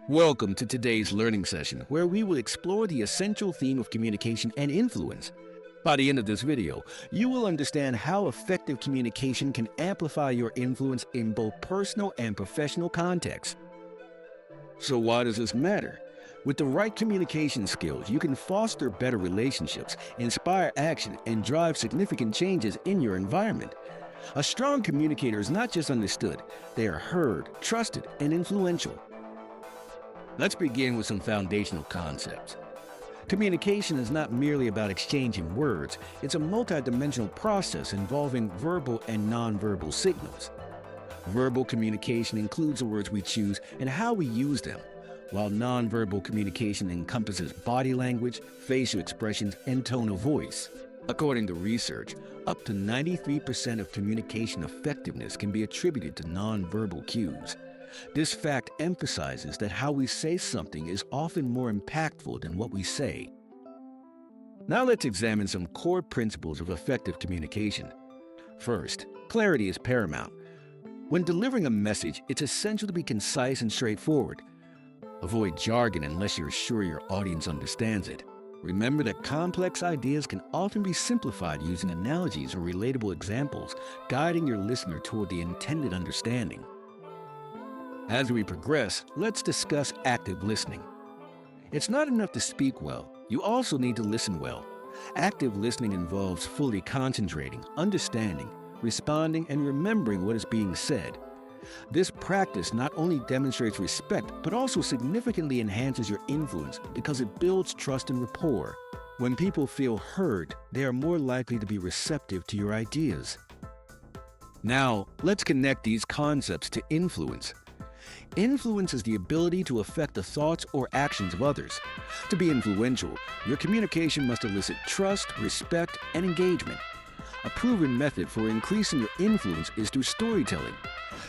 Welcome to today's learning session, where we will explore the essential theme of communication and influence. By the end of this video, you will understand how effective communication can amplify your influence in both personal and professional contexts. So why does this matter? With the right communication skills, you can foster better relationships, inspire action, and drive significant changes in your environment. A strong communicator is not just understood, they are heard, trusted, and influential. Let's begin with some foundational concepts. Communication is not merely about exchanging words, it's a multidimensional process involving verbal and nonverbal signals. Verbal communication includes the words we choose and how we use them, while nonverbal communication encompasses body language, facial expressions, and tone of voice. According to research, up to 93% of communication effectiveness can be attributed to nonverbal cues. This fact emphasizes that how we say something is often more impactful than what we say. Now let's examine some core principles of effective communication. First, clarity is paramount. When delivering a message, it's essential to be concise and straightforward. Avoid jargon unless you're sure your audience understands it. Remember that complex ideas can often be simplified using analogies or relatable examples, guiding your listener toward the intended understanding. As we progress, let's discuss active listening. It's not enough to speak well, you also need to listen well. Active listening involves fully concentrating, understanding, responding, and remembering what is being said. This practice not only demonstrates respect, but also significantly enhances your influence because it builds trust and rapport. When people feel heard, they are more likely to be receptive to your ideas. Now, let's connect these concepts to influence. Influence is the ability to affect the thoughts or actions of others. To be influential, your communication must elicit trust, respect, and engagement. A proven method for increasing your influence is through storytelling.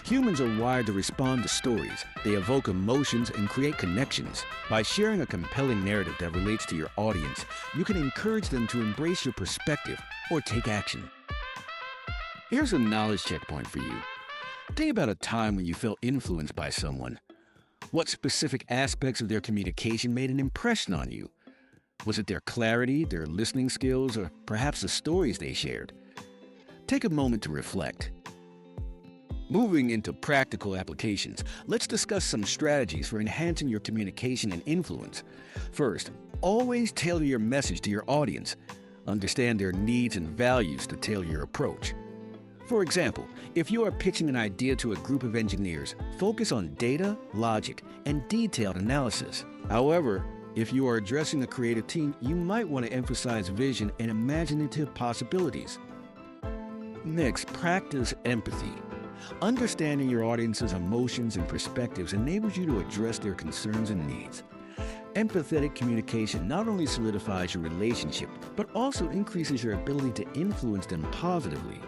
Humans are wired to respond to stories. They evoke emotions and create connections. By sharing a compelling narrative that relates to your audience, you can encourage them to embrace your perspective or take action. Here's a knowledge checkpoint for you. Think about a time when you felt influenced by someone. What specific aspects of their communication made an impression on you? Was it their clarity, their listening skills, or perhaps the stories they shared? Take a moment to reflect. Moving into practical applications, let's discuss some strategies for enhancing your communication and influence. First, always tailor your message to your audience. Understand their needs and values to tailor your approach. For example, if you are pitching an idea to a group of engineers, focus on data, logic, and detailed analysis. However, if you are addressing a creative team, you might want to emphasize vision and imaginative possibilities. Next, practice empathy. Understanding your audience's emotions and perspectives enables you to address their concerns and needs. Empathetic communication not only solidifies your relationship, but also increases your ability to influence them positively.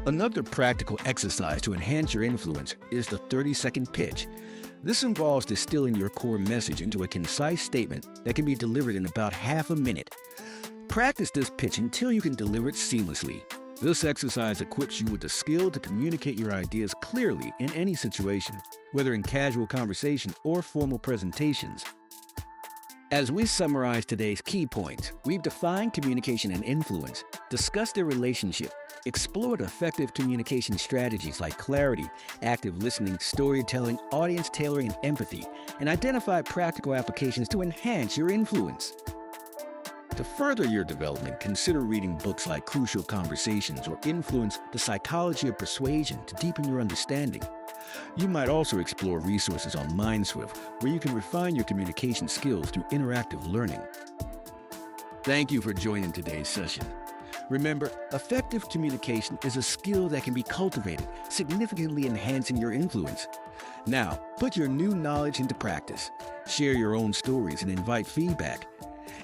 Another practical exercise to enhance your influence is the 30-second pitch. This involves distilling your core message into a concise statement that can be delivered in about half a minute. Practice this pitch until you can deliver it seamlessly. This exercise equips you with the skill to communicate your ideas clearly in any situation, whether in casual conversation or formal presentations. As we summarize today's key points, we've defined communication and influence, discussed their relationship, explored effective communication strategies like clarity, active listening, storytelling, audience tailoring, and empathy, and identified practical applications to enhance your influence. To further your development, consider reading books like Crucial Conversations or Influence: The Psychology of Persuasion to deepen your understanding. You might also explore resources on MindSwift, where you can refine your communication skills through interactive learning. Thank you for joining today's session. Remember, effective communication is a skill that can be cultivated, significantly enhancing your influence. Now, put your new knowledge into practice. Share your own stories and invite feedback.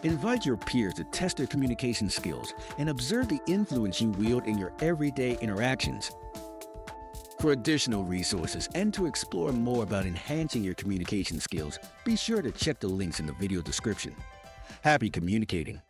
Invite your peers to test their communication skills and observe the influence you wield in your everyday interactions. For additional resources and to explore more about enhancing your communication skills, be sure to check the links in the video description. Happy communicating!